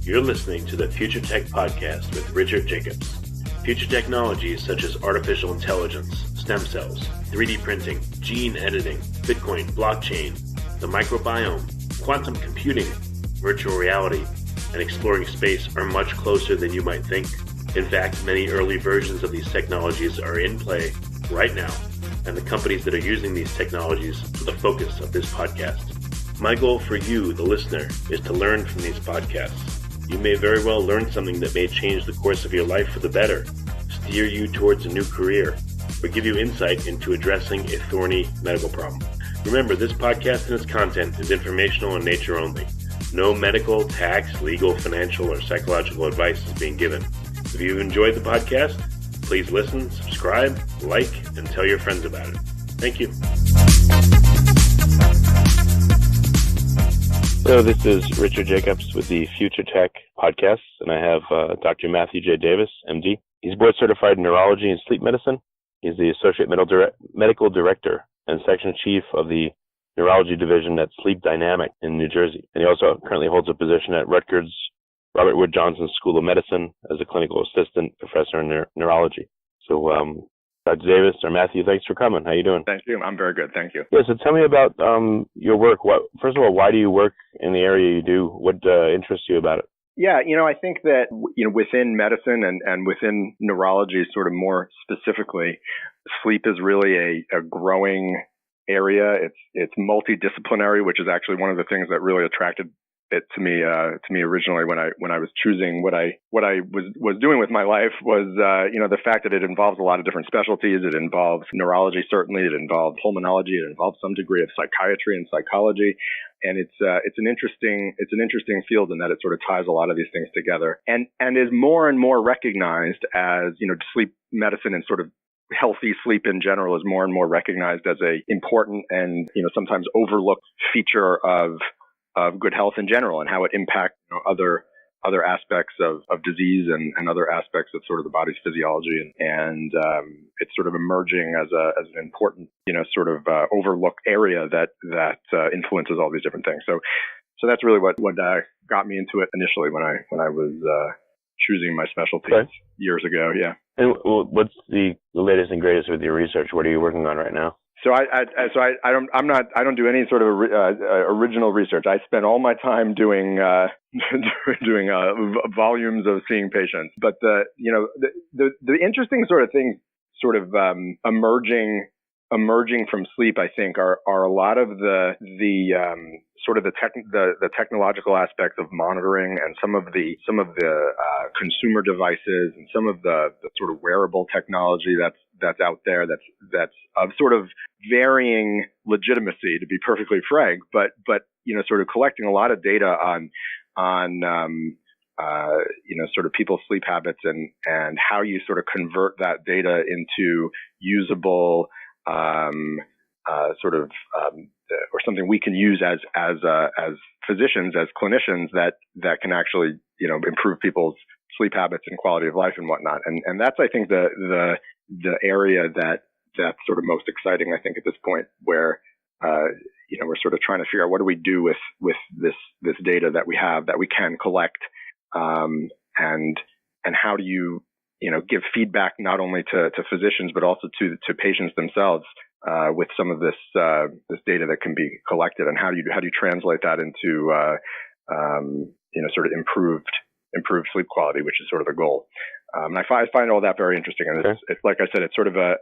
You're listening to the Future Tech Podcast with Richard Jacobs. Future technologies such as artificial intelligence, stem cells, 3D printing, gene editing, Bitcoin, blockchain, the microbiome, quantum computing, virtual reality, and exploring space are much closer than you might think. In fact, many early versions of these technologies are in play right now, and the companies that are using these technologies are the focus of this podcast. My goal for you, the listener, is to learn from these podcasts. You may very well learn something that may change the course of your life for the better, steer you towards a new career, or give you insight into addressing a thorny medical problem. Remember, this podcast and its content is informational in nature only. No medical, tax, legal, financial, or psychological advice is being given. If you enjoyed the podcast, please listen, subscribe, like, and tell your friends about it. Thank you. So this is Richard Jacobs with the Future Tech Podcast, and I have Dr. Matthew J. Davis, MD. He's board certified in neurology and sleep medicine. He's the associate medical director and section chief of the neurology division at Sleep Dynamic in New Jersey. And he also currently holds a position at Rutgers-Robert Wood Johnson School of Medicine as a clinical assistant professor in neurology. So, Dr. Davis or Matthew, thanks for coming. How you doing? Thank you. I'm very good. Thank you. Yeah, so tell me about your work. First of all, why do you work in the area you do? What interests you about it? Yeah, I think that, within medicine and within neurology sort of more specifically, sleep is really a growing area. It's multi-disciplinary, which is actually one of the things that really attracted it to me originally when I was choosing what I was doing with my life was the fact that it involves a lot of different specialties. It involves neurology, certainly. It involves pulmonology. It involves some degree of psychiatry and psychology. And it's an interesting field in that it sort of ties a lot of these things together and is more and more recognized as, sleep medicine and sort of healthy sleep in general is more and more recognized as a important and, sometimes overlooked feature of good health in general and how it impacts other aspects of disease and other aspects of sort of the body's physiology. And it's sort of emerging as an important, sort of overlooked area that influences all these different things. So that's really what got me into it initially when I was choosing my specialty years ago. Yeah. And what's the latest and greatest with your research? What are you working on right now? So I don't do any sort of original research. I spend all my time doing volumes of seeing patients. But the interesting sort of things sort of emerging from sleep, I think, are a lot of the sort of the technological aspects of monitoring and some of the consumer devices and some of the sort of wearable technology that's out there that's of sort of varying legitimacy, to be perfectly frank, but sort of collecting a lot of data on sort of people's sleep habits and how you sort of convert that data into usable or something we can use as physicians, as clinicians that can actually improve people's sleep habits and quality of life and whatnot. And that's, I think, the area that's sort of most exciting, I think, at this point, where we're sort of trying to figure out what do we do with this data that we have that we can collect, and how do you give feedback not only to physicians but also to patients themselves with some of this data that can be collected, and how do you translate that into sort of improved sleep quality, which is sort of the goal. And I find all that very interesting. And it's like I said, it's sort of a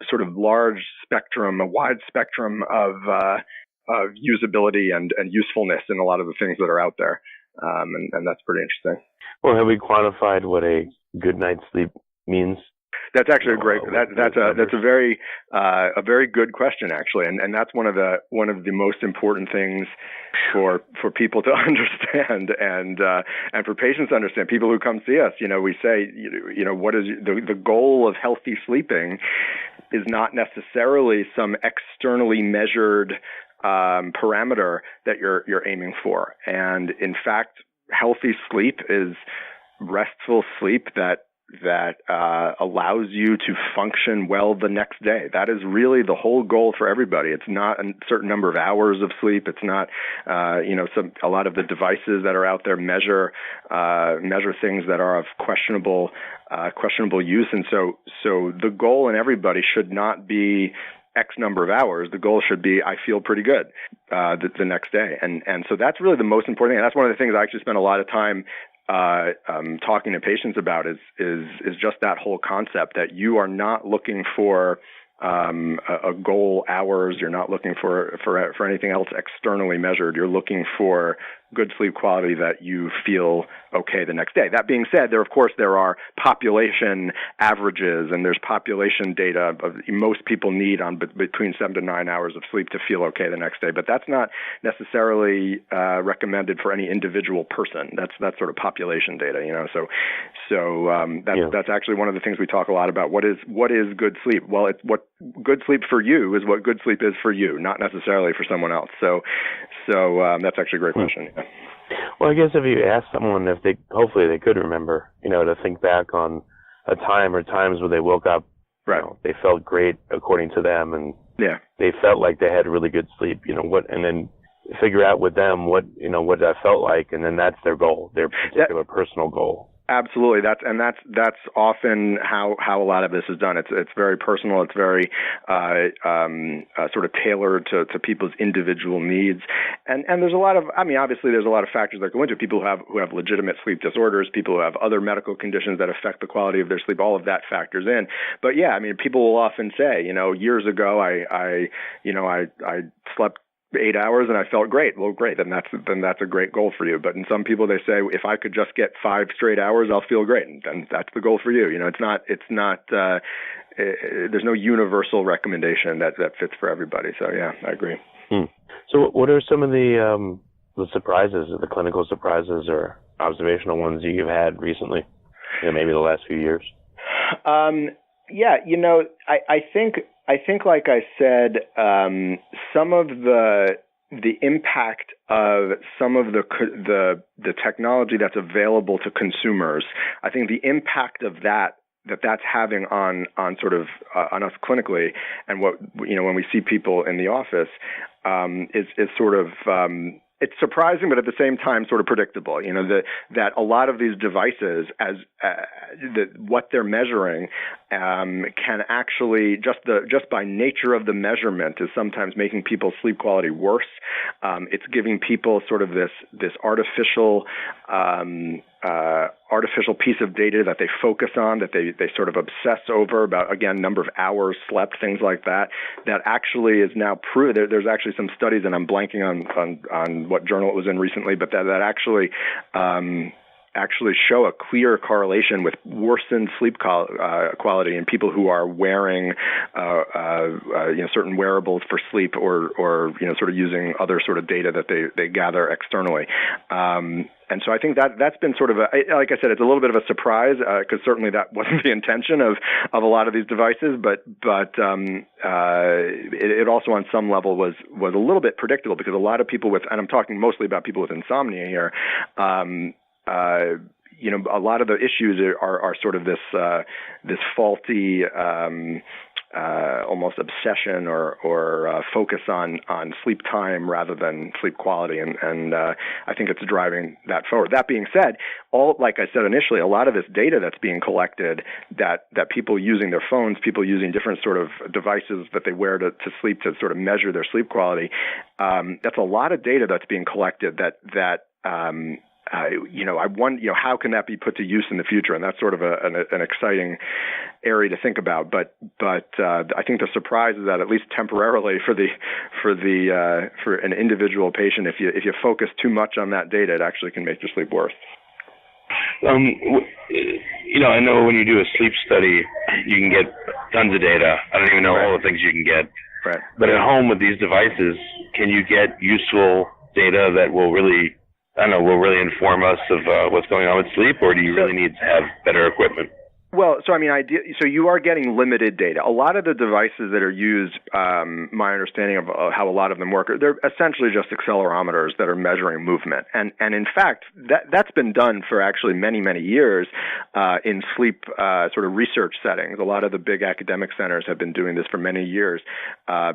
sort of large spectrum, a wide spectrum of usability and usefulness in a lot of the things that are out there. And that's pretty interesting. Well, have we quantified what a good night's sleep means? That's actually a great. That's a very good question, actually, and that's one of the most important things for people to understand and for patients to understand. People who come see us, we say, what is the goal of healthy sleeping is not necessarily some externally measured parameter that you're aiming for, and in fact, healthy sleep is restful sleep that allows you to function well the next day. That is really the whole goal for everybody. It's not a certain number of hours of sleep. It's not, a lot of the devices that are out there measure things that are of questionable use. And so the goal in everybody should not be X number of hours. The goal should be, I feel pretty good the next day. And so that's really the most important thing. And that's one of the things I actually spend a lot of time talking to patients about is just that whole concept that you are not looking for a goal hours. You're not looking for anything else externally measured. You're looking for good sleep quality that you feel okay the next day. That being said, there are population averages and there's population data of most people need on between 7 to 9 hours of sleep to feel okay the next day. But that's not necessarily recommended for any individual person. That's sort of population data, that's actually one of the things we talk a lot about. What is good sleep? Well, it's what good sleep for you is what good sleep is for you, not necessarily for someone else. So that's actually a great question. Yeah. Well, I guess if you ask someone if hopefully they could remember, to think back on a time or times where they woke up, right. They felt great according to them, and they felt like they had really good sleep. And then figure out with them what that felt like, and then that's their goal, their particular personal goal. Absolutely. That's often how a lot of this is done. It's very personal. It's very sort of tailored to people's individual needs. And there's a lot of, obviously there's a lot of factors that go into it. People who have legitimate sleep disorders, people who have other medical conditions that affect the quality of their sleep. All of that factors in. But people will often say, years ago I slept 8 hours and I felt great. Well, great. Then that's a great goal for you. But in some people, they say, if I could just get 5 straight hours, I'll feel great. And that's the goal for you. It's not, there's no universal recommendation that fits for everybody. So yeah, I agree. So what are some of the surprises, the clinical surprises or observational ones you've had recently, maybe the last few years? I think, like I said, some of the impact of some of the technology that's available to consumers, I think the impact of that's having on sort of on us clinically, and what when we see people in the office, is sort of. It's surprising, but at the same time, sort of predictable. That a lot of these devices, what they're measuring, can actually just by nature of the measurement is sometimes making people's sleep quality worse. It's giving people sort of this artificial piece of data that they focus on, that they sort of obsess over about, again, number of hours slept, things like that actually is now proved. There's actually some studies, and I'm blanking on what journal it was in recently, but that actually show a clear correlation with worsened sleep quality in people who are wearing certain wearables for sleep or sort of using other sort of data that they gather externally. And so I think that's been sort of like I said, it's a little bit of a surprise because certainly that wasn't the intention of a lot of these devices, but it also on some level was a little bit predictable because a lot of people and I'm talking mostly about people with insomnia here. A lot of the issues are sort of this faulty almost obsession or focus on sleep time rather than sleep quality, and I think it's driving that forward. That being said, like I said initially, a lot of this data that's being collected, that people using their phones, people using different sort of devices that they wear to sleep to sort of measure their sleep quality, that's a lot of data that's being collected that I wonder, how can that be put to use in the future? And that's sort of an exciting area to think about. But I think the surprise is that at least temporarily for an individual patient, if you focus too much on that data, it actually can make your sleep worse. I know when you do a sleep study, you can get tons of data. I don't even know all the things you can get. Right. But at home with these devices, can you get useful data that will really inform us of what's going on with sleep, or do you really need to have better equipment? Well, so I mean, so you are getting limited data. A lot of the devices that are used, my understanding of how a lot of them work, they're essentially just accelerometers that are measuring movement. And in fact, that's been done for actually many, many years in sleep sort of research settings. A lot of the big academic centers have been doing this for many years.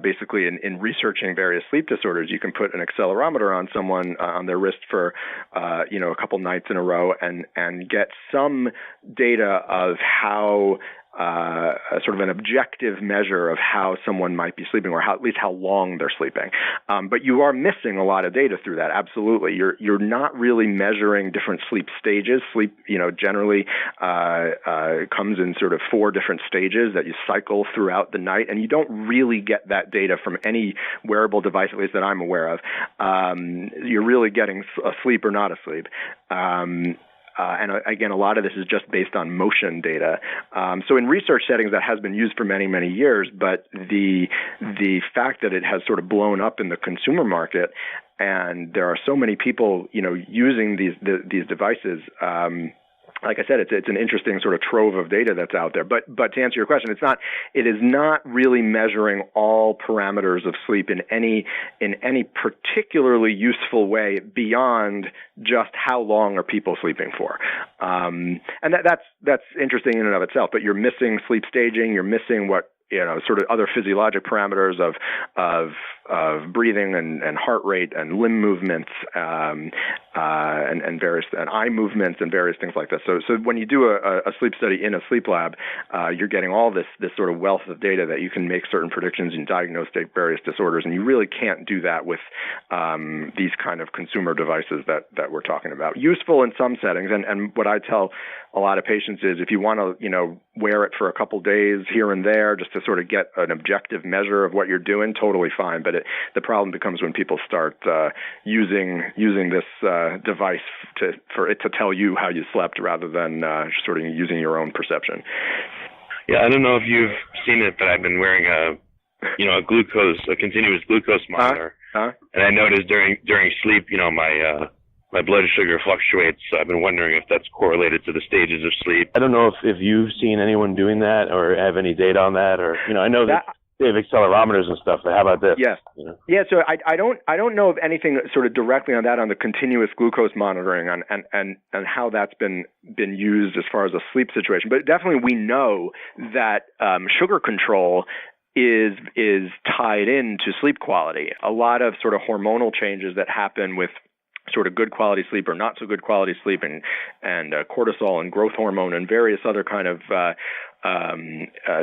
Basically, in researching various sleep disorders, you can put an accelerometer on someone on their wrist for a couple nights in a row and get some data of how sort of an objective measure of how someone might be sleeping, or at least how long they're sleeping. But you are missing a lot of data through that. Absolutely, you're not really measuring different sleep stages. Sleep, generally comes in sort of 4 different stages that you cycle throughout the night, and you don't really get that data from any wearable device, at least that I'm aware of. You're really getting asleep or not asleep. And again, a lot of this is just based on motion data. So in research settings, that has been used for many, many years. But the fact that it has sort of blown up in the consumer market, and there are so many people, using these devices. Like I said, it's an interesting sort of trove of data that's out there. But to answer your question, it is not really measuring all parameters of sleep in any particularly useful way beyond just how long are people sleeping for. And that's interesting in and of itself. But you're missing sleep staging. You're missing what sort of other physiologic parameters of breathing and heart rate and limb movements and various eye movements and various things like that. So when you do a sleep study in a sleep lab, you're getting all this sort of wealth of data that you can make certain predictions and diagnose various disorders, and you really can't do that with these kind of consumer devices that we're talking about. Useful in some settings, and what I tell a lot of patients is if you want to wear it for a couple days here and there just to sort of get an objective measure of what you're doing, totally fine. But the problem becomes when people start using this device for it to tell you how you slept rather than sort of using your own perception. Yeah, I don't know if you've seen it, but I've been wearing a continuous glucose monitor, and I noticed during sleep, my blood sugar fluctuates, so I've been wondering if that's correlated to the stages of sleep. I don't know if you've seen anyone doing that or have any data on that, or I know that they have accelerometers and stuff, but how about this? Yes. Yeah, so I don't know of anything sort of directly on that, on the continuous glucose monitoring and how that's been used as far as a sleep situation. But definitely we know that sugar control is tied into sleep quality. A lot of sort of hormonal changes that happen with sort of good quality sleep or not so good quality sleep, and cortisol and growth hormone and various other kind of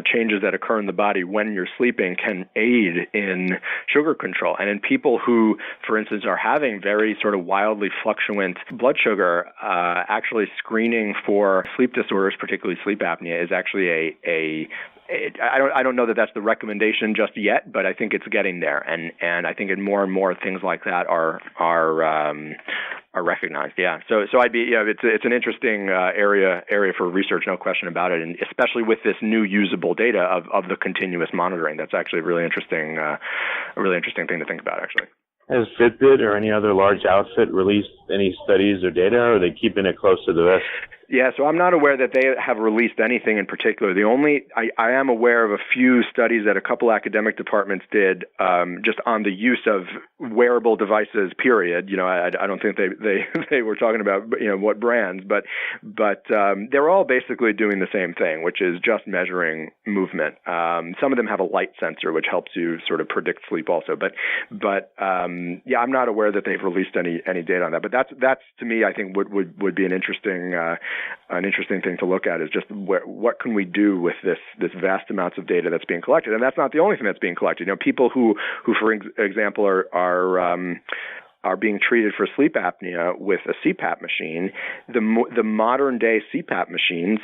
changes that occur in the body when you're sleeping can aid in sugar control. And in people who, for instance, are having very sort of wildly fluctuant blood sugar, actually screening for sleep disorders, particularly sleep apnea, is actually I don't know that that's the recommendation just yet, but I think it's getting there, and I think more and more things like that are recognized. Yeah. So it's an interesting area for research, no question about it, and especially with this new usable data of the continuous monitoring. That's actually a really interesting thing to think about, actually. Has Fitbit or any other large outfit released any studies or data, or are they keeping it close to the vest? Yeah, so I'm not aware that they have released anything in particular. I am aware of a few studies that a couple academic departments did just on the use of wearable devices, period. I don't think they were talking about what brands, but they're all basically doing the same thing, which is just measuring movement. Some of them have a light sensor, which helps you sort of predict sleep also. But yeah, I'm not aware that they've released any data on that. But that's to me, I think would be an interesting thing to look at, is just what can we do with this vast amounts of data that's being collected. And that's not the only thing that's being collected. People who for example are being treated for sleep apnea with a CPAP machine. The modern day CPAP machines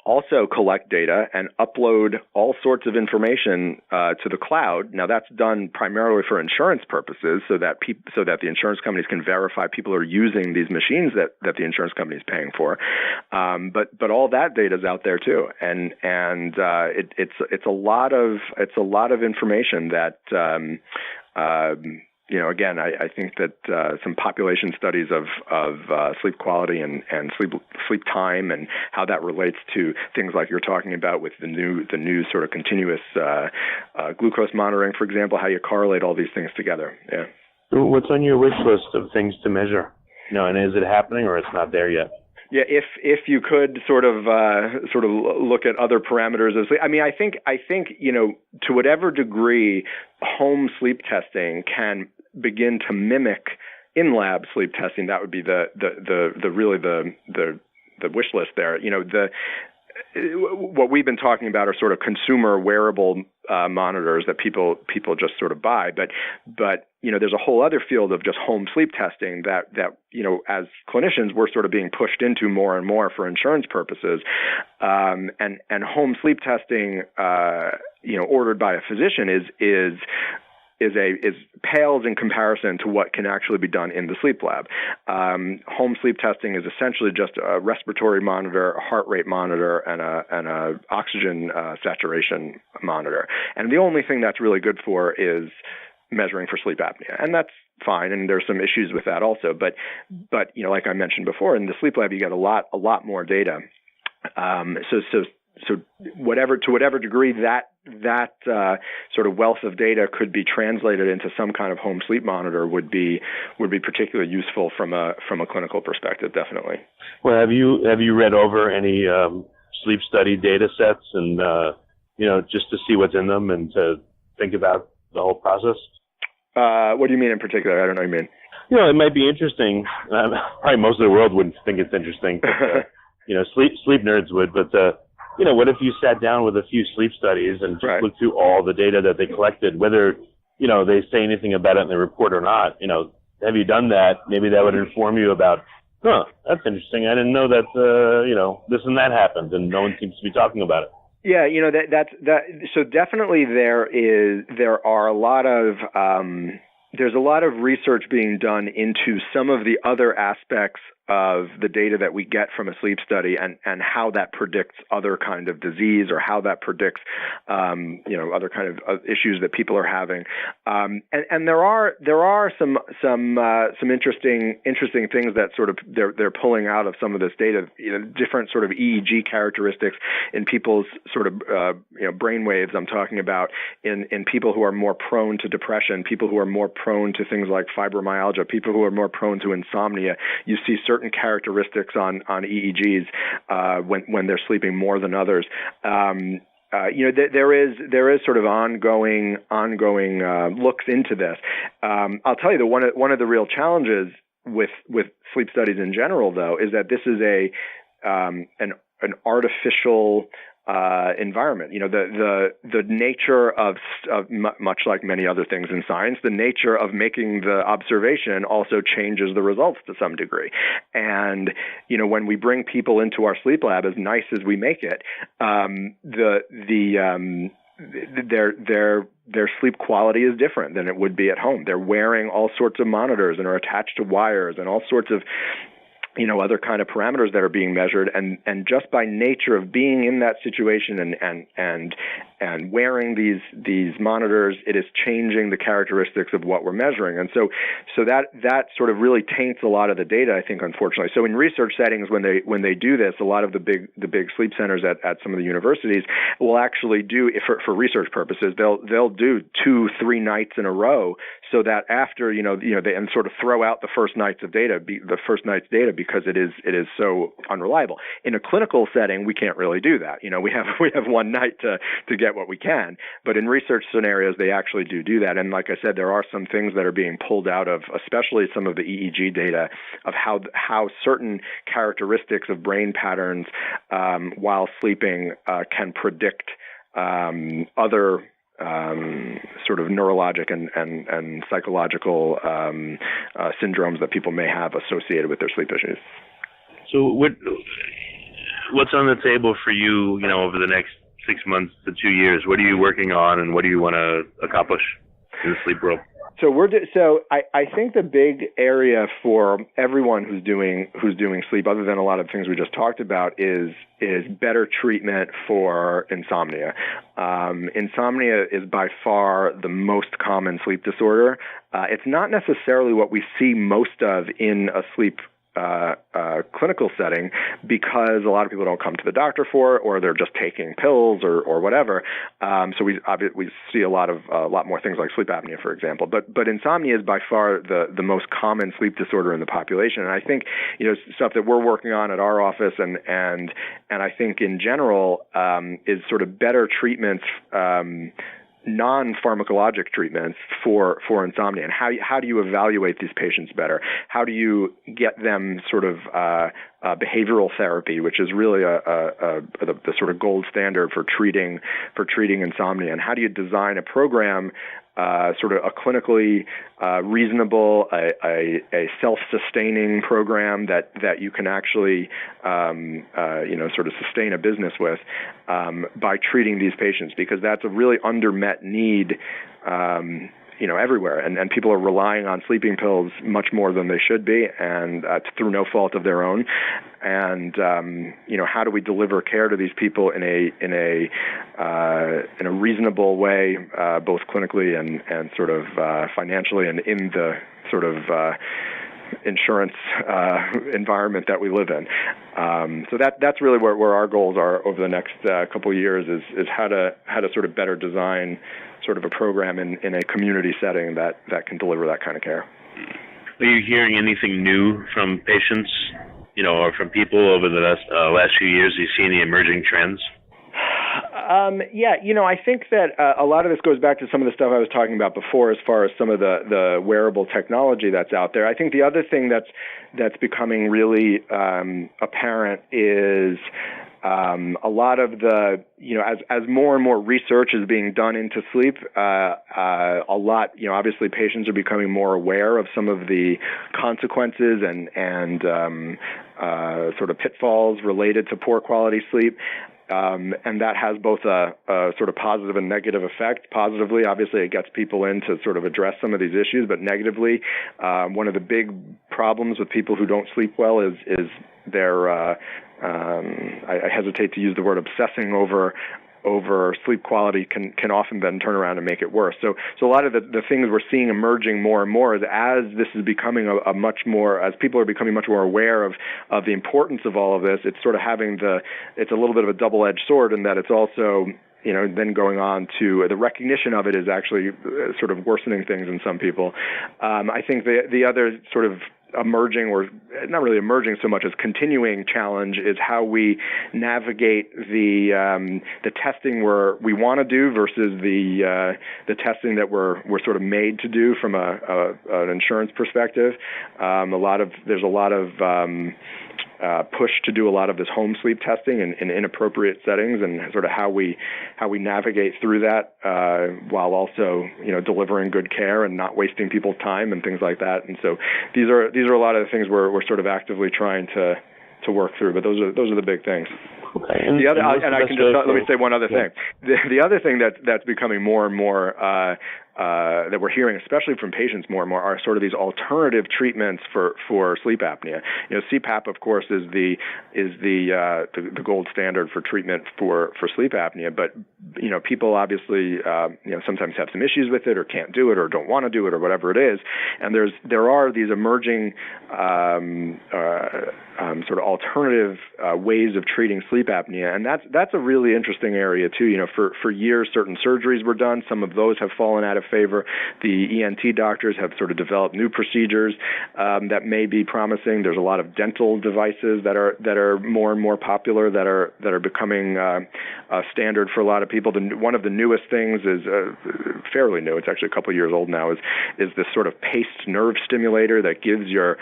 also collect data and upload all sorts of information to the cloud. Now, that's done primarily for insurance purposes, so that the insurance companies can verify people are using these machines that the insurance company is paying for. But all that data is out there too, and it's a lot of information that again, I think that some population studies of sleep quality and sleep time and how that relates to things like you're talking about with the new sort of continuous glucose monitoring, for example, how you correlate all these things together. Yeah. What's on your wish list of things to measure? And is it happening or it's not there yet? Yeah, if you could sort of look at other parameters of sleep. I mean, I think to whatever degree home sleep testing can begin to mimic in-lab sleep testing, that would be the wish list there. What we've been talking about are sort of consumer wearable monitors that people just sort of buy, but there's a whole other field of just home sleep testing that as clinicians we're sort of being pushed into more and more for insurance purposes, and home sleep testing ordered by a physician pales in comparison to what can actually be done in the sleep lab. Home sleep testing is essentially just a respiratory monitor, a heart rate monitor, and a oxygen saturation monitor. And the only thing that's really good for is measuring for sleep apnea, and that's fine. And there's some issues with that also. But like I mentioned before, in the sleep lab you get a lot more data. So to whatever degree that sort of wealth of data could be translated into some kind of home sleep monitor would be particularly useful from a clinical perspective, definitely. Well, have you read over any sleep study data sets and just to see what's in them and to think about the whole process? What do you mean in particular? I don't know what you mean. It might be interesting. Probably most of the world wouldn't think it's interesting. But, sleep nerds would, but. What if you sat down with a few sleep studies and just looked through all the data that they collected, whether, they say anything about it in the report or not? Have you done that? Maybe that would inform you about, that's interesting. I didn't know that, this and that happened, and no one seems to be talking about it. Yeah, so definitely there's a lot of research being done into some of the other aspects of the data that we get from a sleep study and how that predicts other kind of disease or how that predicts, other kind of issues that people are having. And there are some interesting things that sort of they're pulling out of some of this data, different sort of EEG characteristics in people's sort of, brain waves. I'm talking about in people who are more prone to depression, people who are more prone to things like fibromyalgia, people who are more prone to insomnia. You see certain characteristics on EEGs when they're sleeping more than others. There is sort of ongoing looks into this. I'll tell you that one of the real challenges with sleep studies in general, though, is that this is an artificial environment. The nature of much like many other things in science, the nature of making the observation also changes the results to some degree. And when we bring people into our sleep lab, as nice as we make it, their sleep quality is different than it would be at home. They're wearing all sorts of monitors and are attached to wires and all sorts of other kind of parameters that are being measured, and just by nature of being in that situation and wearing these monitors, it is changing the characteristics of what we're measuring, and so that sort of really taints a lot of the data, I think, unfortunately. So in research settings, when they do this, a lot of the big sleep centers at some of the universities will actually do, for research purposes, they'll do 2-3 nights in a row, so that after they and sort of throw out the first night's data because it is so unreliable. In a clinical setting, we can't really do that. We have one night to get what we can. But in research scenarios, they actually do that. And like I said, there are some things that are being pulled out of, especially some of the EEG data, of how certain characteristics of brain patterns while sleeping can predict other sort of neurologic and psychological syndromes that people may have associated with their sleep issues. So what's on the table for you, over the next 6 months to 2 years? What are you working on, and what do you want to accomplish in the sleep world? I think the big area for everyone who's doing sleep, other than a lot of things we just talked about, is better treatment for insomnia. Insomnia is by far the most common sleep disorder. It's not necessarily what we see most of in a sleep clinical setting, because a lot of people don't come to the doctor for it, or they're just taking pills or whatever. So we see a lot more things like sleep apnea, for example. But insomnia is by far the most common sleep disorder in the population. And I think stuff that we're working on at our office and I think in general is sort of better treatments. Non-pharmacologic treatments for insomnia, and how do you evaluate these patients better? How do you get them sort of behavioral therapy, which is really the sort of gold standard for treating insomnia, and how do you design a program, sort of a clinically reasonable, a self-sustaining program that you can actually sort of sustain a business with by treating these patients, because that's a really undermet need everywhere, and people are relying on sleeping pills much more than they should be, and through no fault of their own. And how do we deliver care to these people in a reasonable way, both clinically and sort of financially, and in the sort of insurance environment that we live in. So that's really where our goals are over the next couple of years, is how to sort of better design sort of a program in a community setting that can deliver that kind of care. Are you hearing anything new from patients, or from people over the last few years? Do you see any emerging trends? I think that a lot of this goes back to some of the stuff I was talking about before, as far as some of the wearable technology that's out there. I think the other thing that's becoming really apparent is a lot of the, as more and more research is being done into sleep, obviously patients are becoming more aware of some of the consequences and sort of pitfalls related to poor quality sleep. And that has both a sort of positive and negative effect. Positively, obviously, it gets people in to sort of address some of these issues, but negatively, one of the big problems with people who don't sleep well is their I hesitate to use the word obsessing over sleep quality can often then turn around and make it worse. So a lot of the things we're seeing emerging more and more is, as this is becoming as people are becoming much more aware of the importance of all of this, it's sort of it's a little bit of a double-edged sword, in that it's also then going on to the recognition of it is actually sort of worsening things in some people. I think the other sort of emerging, or not really emerging so much as continuing challenge, is how we navigate the testing we want to do versus the testing that we're sort of made to do from an insurance perspective. There's a lot of push to do a lot of this home sleep testing in inappropriate settings, and sort of how we navigate through that while also delivering good care and not wasting people's time and things like that. And so these are a lot of the things we're sort of actively trying to work through. But those are the big things. Okay. Let me say one other thing. The other thing that's becoming more and more that we're hearing, especially from patients more and more, are sort of these alternative treatments for sleep apnea. CPAP, of course, is the gold standard for treatment for sleep apnea. But people obviously sometimes have some issues with it, or can't do it, or don't want to do it, or whatever it is. And there are these emerging sort of alternative ways of treating sleep apnea, and that's a really interesting area too. For years, certain surgeries were done. Some of those have fallen out of favor. The ENT doctors have sort of developed new procedures that may be promising. There's a lot of dental devices that are more and more popular, that are becoming standard for a lot of people. One of the newest things is fairly new. It's actually a couple of years old now. Is this sort of paced nerve stimulator that gives your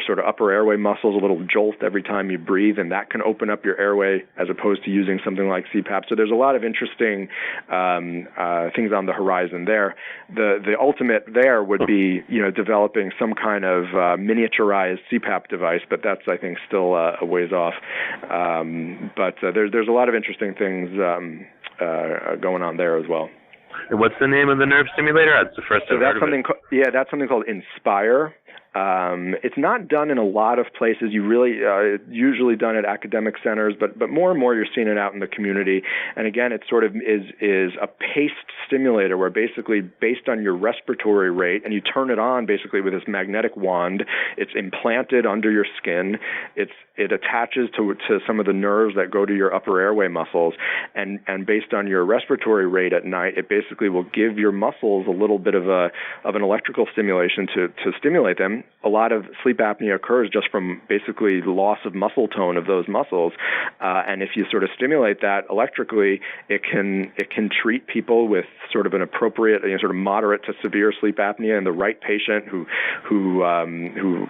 sort of upper airway muscles a little jolt every time you breathe, and that can open up your airway as opposed to using something like CPAP. So there's a lot of interesting things on the horizon there. The ultimate there would be developing some kind of miniaturized CPAP device, but that's, I think, still a ways off. But there's a lot of interesting things going on there as well. And what's the name of the nerve stimulator? That's the first I've heard of it. That's something called Inspire. It's not done in a lot of places. It's usually done at academic centers, but more and more you're seeing it out in the community. And again, it sort of is a paced stimulator where basically based on your respiratory rate, and you turn it on basically with this magnetic wand. It's implanted under your skin. It attaches to some of the nerves that go to your upper airway muscles, and based on your respiratory rate at night, it basically will give your muscles a little bit of an electrical stimulation to stimulate them. A lot of sleep apnea occurs just from basically loss of muscle tone of those muscles, and if you sort of stimulate that electrically, it can treat people with sort of an appropriate, sort of moderate to severe sleep apnea in the right patient who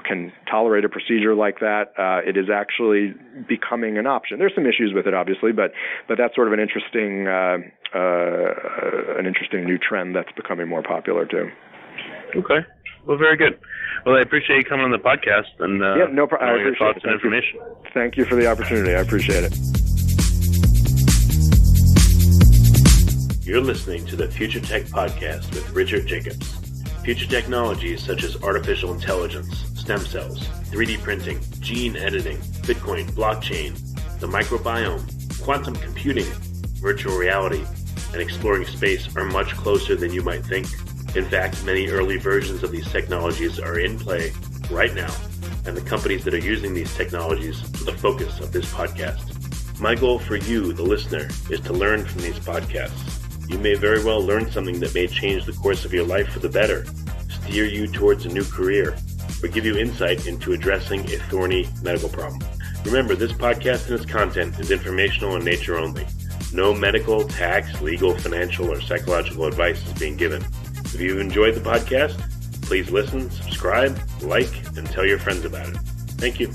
can tolerate a procedure like that. It is actually becoming an option. There's some issues with it, obviously, but that's sort of an interesting new trend that's becoming more popular too. Okay. Well, very good. Well, I appreciate you coming on the podcast and no problem. I appreciate your thoughts and information. Thank you for the opportunity. I appreciate it. You're listening to the Future Tech Podcast with Richard Jacobs. Future technologies such as artificial intelligence, stem cells, 3D printing, gene editing, Bitcoin, blockchain, the microbiome, quantum computing, virtual reality, and exploring space are much closer than you might think. In fact, many early versions of these technologies are in play right now, and the companies that are using these technologies are the focus of this podcast. My goal for you, the listener, is to learn from these podcasts. You may very well learn something that may change the course of your life for the better, steer you towards a new career, or give you insight into addressing a thorny medical problem. Remember, this podcast and its content is informational in nature only. No medical, tax, legal, financial, or psychological advice is being given. If you've enjoyed the podcast, please listen, subscribe, like, and tell your friends about it. Thank you.